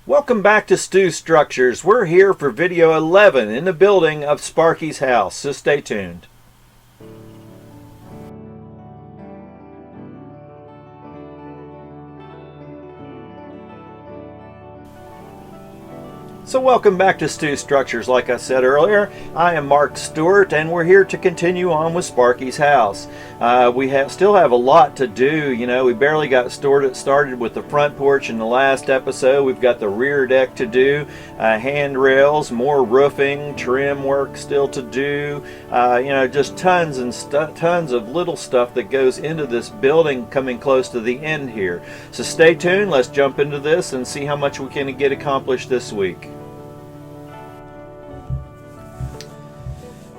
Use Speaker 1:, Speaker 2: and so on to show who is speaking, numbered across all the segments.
Speaker 1: Welcome back to Stu Structures. We're here for video 11 in the building of Sparky's house, so stay tuned. So welcome back to Stu Structures. Like I said earlier, I am Mark Stewart and we're here to continue on with Sparky's house. We still have a lot to do. You know, we barely got started with the front porch in the last episode. We've got the rear deck to do, handrails, more roofing, trim work still to do. You know, just tons of little stuff that goes into this building coming close to the end here. So stay tuned. Let's jump into this and see how much we can get accomplished this week.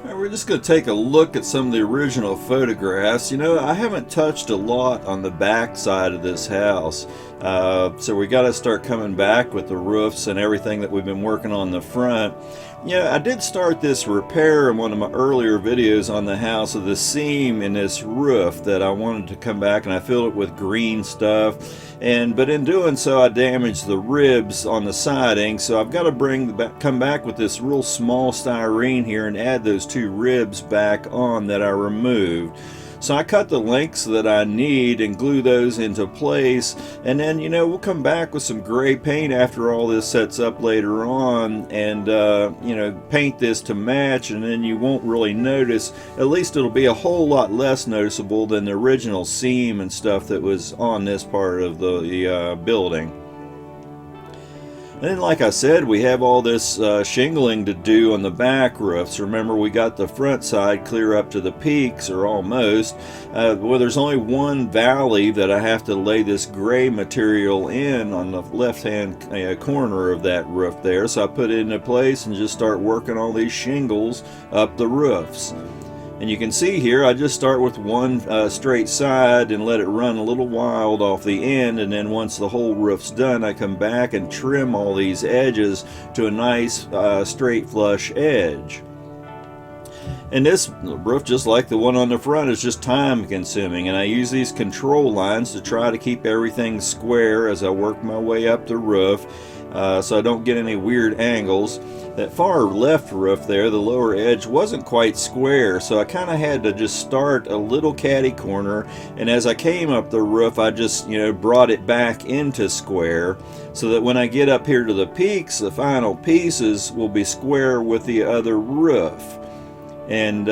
Speaker 2: We're just going to take a look at some of the original photographs. You know, I haven't touched a lot on the back side of this house, so we got to start coming back with the roofs and everything that we've been working on the front. Yeah, I did start this repair in one of my earlier videos on the house of the seam in this roof that I wanted to come back, and I filled it with green stuff. But in doing so, I damaged the ribs on the siding, so I've got to come back with this real small styrene here and add those two ribs back on that I removed. So I cut the lengths that I need and glue those into place, and then, you know, we'll come back with some gray paint after all this sets up later on, and you know, paint this to match, and then you won't really notice. At least it'll be a whole lot less noticeable than the original seam and stuff that was on this part of the building. And then, like I said, we have all this shingling to do on the back roofs. Remember, we got the front side clear up to the peaks, or almost. Well, there's only one valley that I have to lay this gray material in on the left-hand corner of that roof there. So I put it into place and just start working all these shingles up the roofs. And you can see here, I just start with one straight side and let it run a little wild off the end, and then once the whole roof's done, I come back and trim all these edges to a nice straight flush edge. And this roof, just like the one on the front, is just time consuming, and I use these control lines to try to keep everything square as I work my way up the roof, so I don't get any weird angles. That far left roof there, the lower edge, wasn't quite square, so I kind of had to just start a little catty corner, and as I came up the roof, I just, you know, brought it back into square, so that when I get up here to the peaks, the final pieces will be square with the other roof. And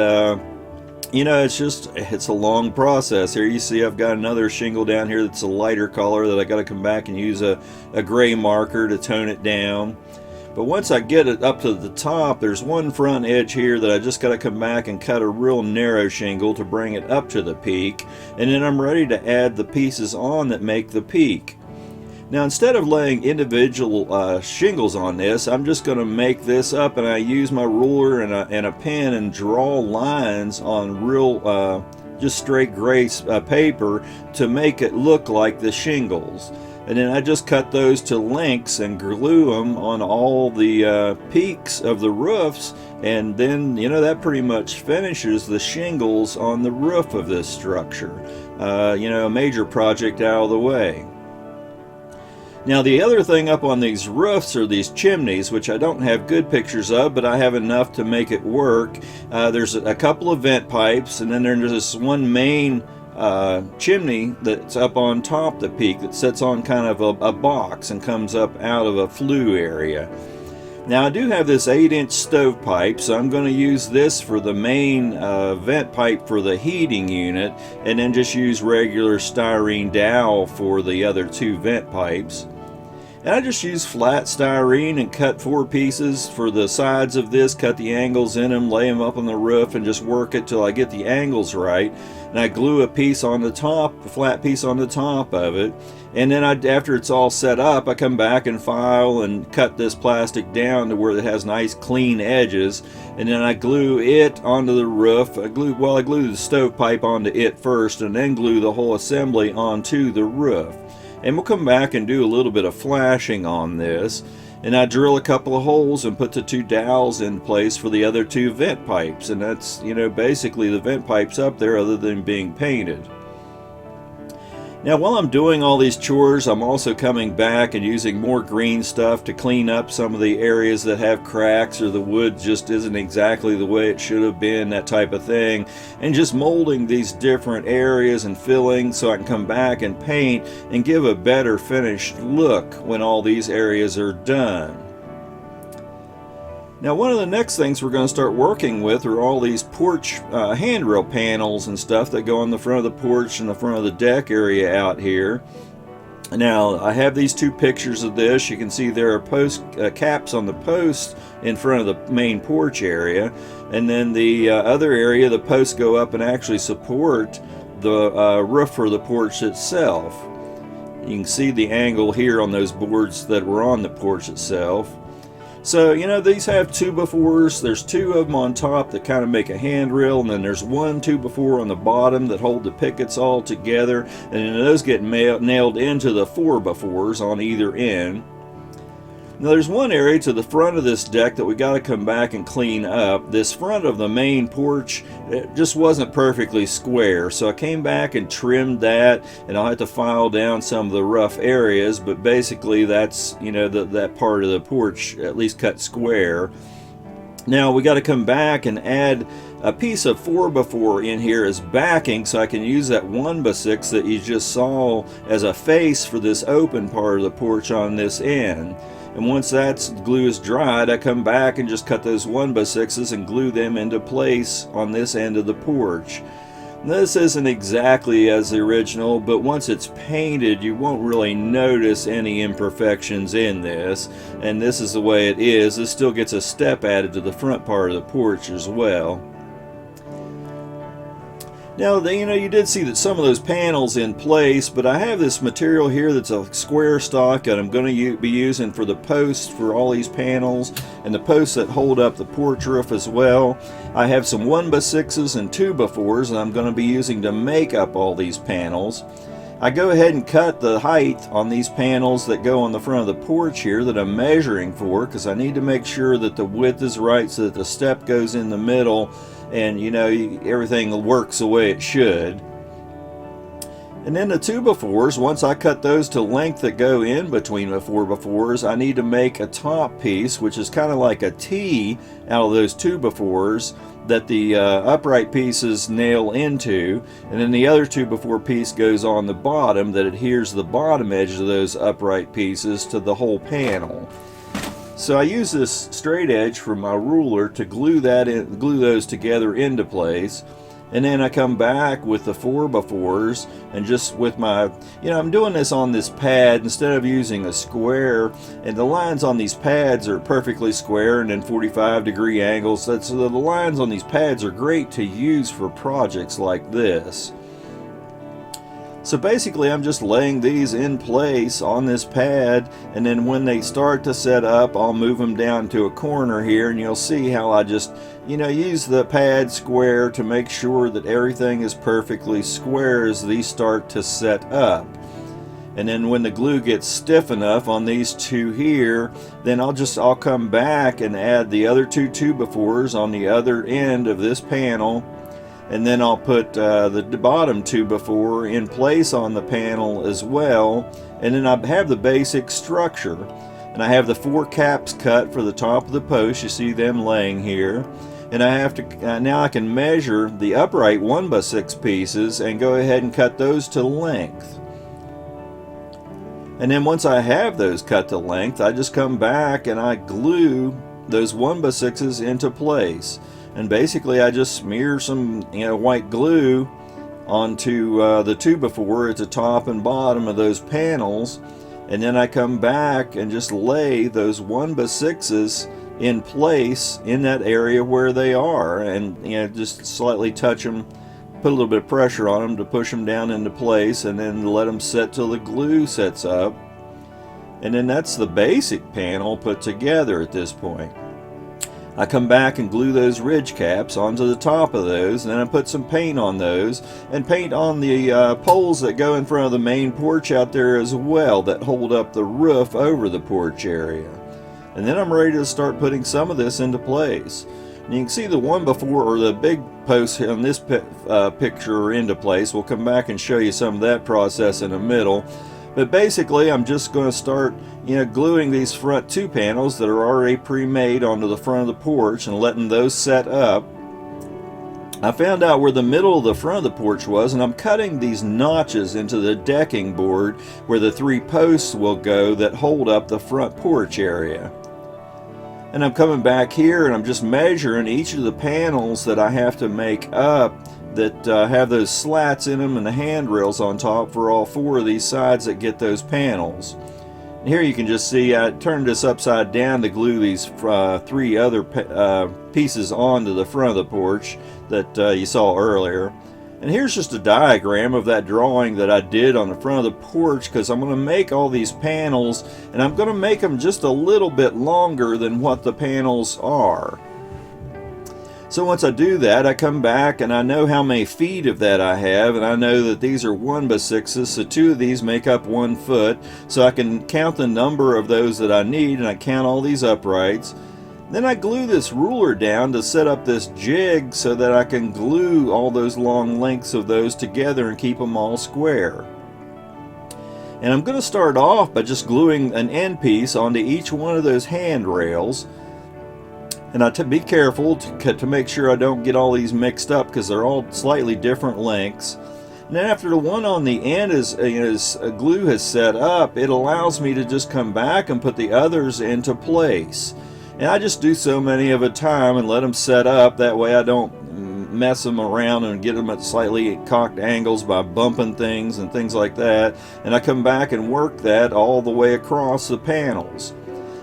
Speaker 2: you know, it's a long process. Here you see I've got another shingle down here that's a lighter color that I got to come back and use a gray marker to tone it down. But once I get it up to the top, there's one front edge here that I just got to come back and cut a real narrow shingle to bring it up to the peak, and then I'm ready to add the pieces on that make the peak. Now, instead of laying individual shingles on this, I'm just going to make this up, and I use my ruler and a pen and draw lines on real just straight gray paper to make it look like the shingles. And then I just cut those to lengths and glue them on all the peaks of the roofs, and then, you know, that pretty much finishes the shingles on the roof of this structure. You know, a major project out of the way. Now, the other thing up on these roofs are these chimneys, which I don't have good pictures of, but I have enough to make it work. There's a couple of vent pipes, and then there's this one main chimney that's up on top the peak that sits on kind of a box and comes up out of a flue area. Now, I do have this 8-inch stovepipe, so I'm going to use this for the main vent pipe for the heating unit, and then just use regular styrene dowel for the other two vent pipes. And I just use flat styrene and cut 4 pieces for the sides of this, cut the angles in them, lay them up on the roof, and just work it till I get the angles right. And I glue a piece on the top, a flat piece on the top of it. And then after it's all set up, I come back and file and cut this plastic down to where it has nice clean edges. And then I glue it onto the roof. I glue the stovepipe onto it first, and then glue the whole assembly onto the roof. And we'll come back and do a little bit of flashing on this. And I drill a couple of holes and put the 2 dowels in place for the other 2 vent pipes. And that's, you know, basically the vent pipes up there other than being painted. Now while I'm doing all these chores, I'm also coming back and using more green stuff to clean up some of the areas that have cracks or the wood just isn't exactly the way it should have been, that type of thing, and just molding these different areas and filling so I can come back and paint and give a better finished look when all these areas are done. Now one of the next things we're going to start working with are all these porch handrail panels and stuff that go on the front of the porch and the front of the deck area out here. Now I have these two pictures of this. You can see there are post caps on the posts in front of the main porch area, and then the other area, the posts go up and actually support the roof for the porch itself. You can see the angle here on those boards that were on the porch itself. So, you know, these have 2x4s. There's two of them on top that kind of make a handrail, and then there's one 2x4 on the bottom that hold the pickets all together, and then those get nailed into the 4x4s on either end. Now there's one area to the front of this deck that we got to come back and clean up. This front of the main porch, it just wasn't perfectly square, so I came back and trimmed that, and I'll have to file down some of the rough areas, but basically that's, you know, that part of the porch at least cut square. Now we got to come back and add a piece of 4x4 in here as backing, so I can use that 1x6 that you just saw as a face for this open part of the porch on this end. And once that glue is dried, I come back and just cut those 1x6s and glue them into place on this end of the porch. Now, this isn't exactly as the original, but once it's painted, you won't really notice any imperfections in this. And this is the way it is. This still gets a step added to the front part of the porch as well. Now, you know, you did see that some of those panels in place, but I have this material here that's a square stock that I'm going to be using for the posts for all these panels and the posts that hold up the porch roof as well. I have some 1x6s and 2x4s that I'm going to be using to make up all these panels. I go ahead and cut the height on these panels that go on the front of the porch here that I'm measuring for, because I need to make sure that the width is right so that the step goes in the middle and, you know, everything works the way it should. And then the 2x4s, once I cut those to length that go in between the 4x4s, I need to make a top piece, which is kind of like a T out of those 2x4s that the upright pieces nail into, and then the other 2x4 piece goes on the bottom that adheres the bottom edge of those upright pieces to the whole panel. So I use this straight edge from my ruler to glue those together into place, and then I come back with the 4x4s and just with my, you know, I'm doing this on this pad instead of using a square, and the lines on these pads are perfectly square and then 45-degree angles. So the lines on these pads are great to use for projects like this. So basically I'm just laying these in place on this pad, and then when they start to set up, I'll move them down to a corner here, and you'll see how I just, you know, use the pad square to make sure that everything is perfectly square as these start to set up. And then when the glue gets stiff enough on these two here, then I'll come back and add the other two 2x4s on the other end of this panel. And then I'll put the bottom 2x4 in place on the panel as well. And then I have the basic structure. And I have the 4 caps cut for the top of the post. You see them laying here. And I have to now I can measure the upright 1x6 pieces and go ahead and cut those to length. And then once I have those cut to length, I just come back and I glue those 1x6s into place. And basically I just smear some, you know, white glue onto the 2x4 at the top and bottom of those panels, and then I come back and just lay those 1x6s in place in that area where they are, and, you know, just slightly touch them, put a little bit of pressure on them to push them down into place, and then let them set till the glue sets up. And then that's the basic panel put together at this point. I come back and glue those ridge caps onto the top of those, and then I put some paint on those and paint on the poles that go in front of the main porch out there as well that hold up the roof over the porch area. And then I'm ready to start putting some of this into place. And you can see the one before, or the big posts on this picture are into place. We'll come back and show you some of that process in the middle. But basically, I'm just going to start, gluing these front two panels that are already pre-made onto the front of the porch and letting those set up. I found out where the middle of the front of the porch was, and I'm cutting these notches into the decking board where the three posts will go that hold up the front porch area. And I'm coming back here and I'm just measuring each of the panels that I have to make up that have those slats in them and the handrails on top for all four of these sides that get those panels. And here you can just see I turned this upside down to glue these three other pieces onto the front of the porch that you saw earlier. And here's just a diagram of that drawing that I did on the front of the porch, because I'm going to make all these panels, and I'm going to make them just a little bit longer than what the panels are. So once I do that, I come back and I know how many feet of that I have, and I know that these are 1x6s, so two of these make up 1 foot, so I can count the number of those that I need, and I count all these uprights. Then I glue this ruler down to set up this jig so that I can glue all those long lengths of those together and keep them all square. And I'm going to start off by just gluing an end piece onto each one of those handrails. And I be careful to make sure I don't get all these mixed up, because they're all slightly different lengths. And then after the one on the end is glue has set up, it allows me to just come back and put the others into place. And I just do so many of a time and let them set up. That way I don't mess them around and get them at slightly cocked angles by bumping things and things like that. And I come back and work that all the way across the panels.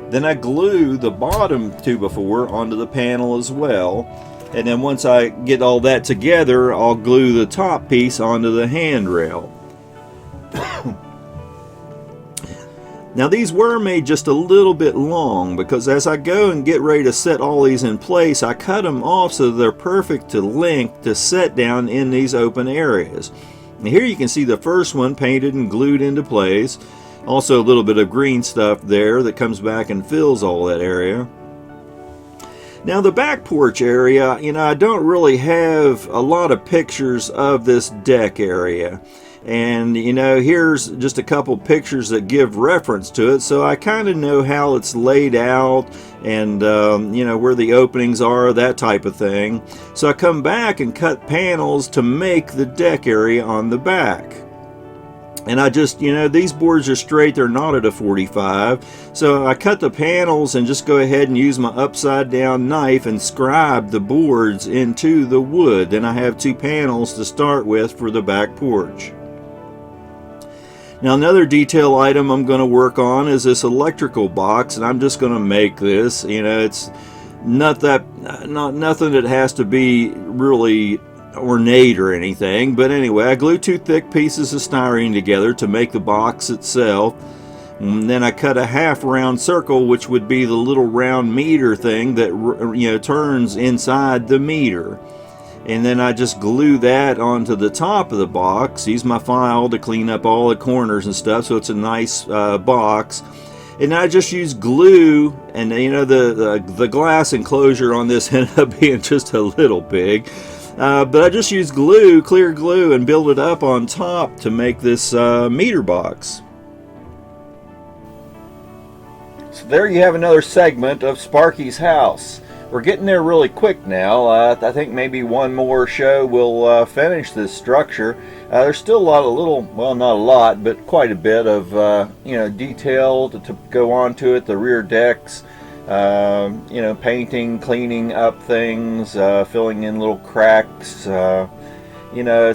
Speaker 2: Then I glue the bottom 2x4 onto the panel as well. And then once I get all that together, I'll glue the top piece onto the handrail. Now these were made just a little bit long, because as I go and get ready to set all these in place, I cut them off so they're perfect to length to set down in these open areas. And here you can see the first one painted and glued into place. Also a little bit of green stuff there that comes back and fills all that area. Now the back porch area, I don't really have a lot of pictures of this deck area. And here's just a couple pictures that give reference to it, so I kind of know how it's laid out and where the openings are, that type of thing. So I come back and cut panels to make the deck area on the back. And I just, these boards are straight, they're not at a 45. So I cut the panels and just go ahead and use my upside down knife and scribe the boards into the wood. Then I have 2 panels to start with for the back porch. Now another detail item I'm going to work on is this electrical box, and I'm just going to make this. It's nothing that has to be really ornate or anything, but anyway, I glue 2 thick pieces of styrene together to make the box itself. And then I cut a half round circle, which would be the little round meter thing that turns inside the meter. And then I just glue that onto the top of the box. Use my file to clean up all the corners and stuff, so it's a nice box. And I just use glue, and the glass enclosure on this ended up being just a little big. But I just use glue, clear glue, and build it up on top to make this meter box.
Speaker 1: So there you have another segment of Sparky's house. We're getting there really quick now. I think maybe one more show will finish this structure. There's still a lot of well, not a lot, but quite a bit of detail to go on to it. The rear decks, painting, cleaning up things, filling in little cracks.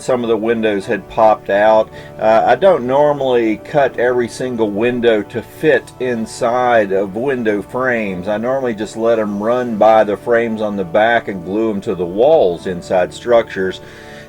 Speaker 1: Some of the windows had popped out. I don't normally cut every single window to fit inside of window frames. I normally just let them run by the frames on the back and glue them to the walls inside structures.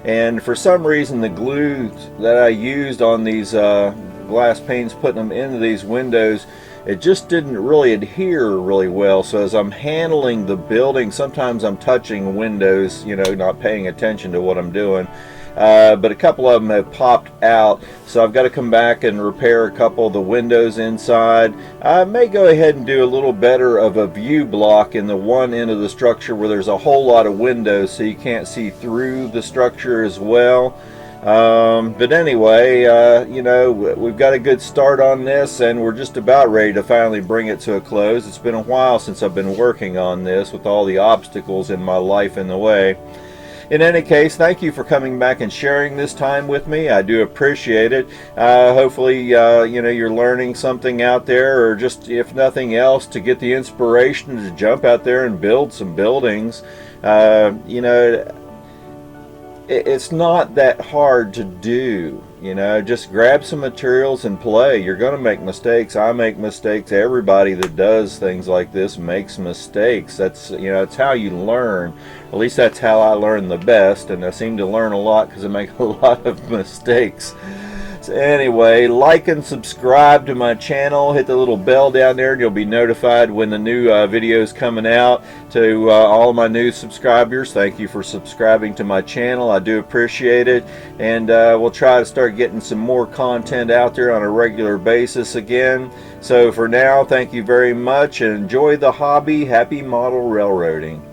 Speaker 1: And for some reason, the glue that I used on these glass panes, putting them into these windows, it just didn't really adhere really well. So as I'm handling the building, sometimes I'm touching windows, not paying attention to what I'm doing. but a couple of them have popped out, so I've got to come back and repair a couple of the windows inside. I may go ahead and do a little better of a view block in the one end of the structure where there's a whole lot of windows, so you can't see through the structure as well. But anyway, you know, we've got a good start on this, and we're just about ready to finally bring it to a close. It's been a while since I've been working on this with all the obstacles in my life in the way. In any case, thank you for coming back and sharing this time with me. I do appreciate it. Hopefully, you know, you're learning something out there, or just, if nothing else, to get the inspiration to jump out there and build some buildings. You know, it's not that hard to do. You know, just grab some materials and play. You're going to make mistakes. I make mistakes. Everybody that does things like this makes mistakes. That's, you know, it's how you learn. At least that's how I learn the best, and I seem to learn a lot because I make a lot of mistakes. So anyway, like and subscribe to my channel. Hit the little bell down there and you'll be notified when the new videos coming out. To all of my new subscribers, thank you for subscribing to my channel. I do appreciate it, and we'll try to start getting some more content out there on a regular basis again. So for now, thank you very much, and enjoy the hobby. Happy model railroading.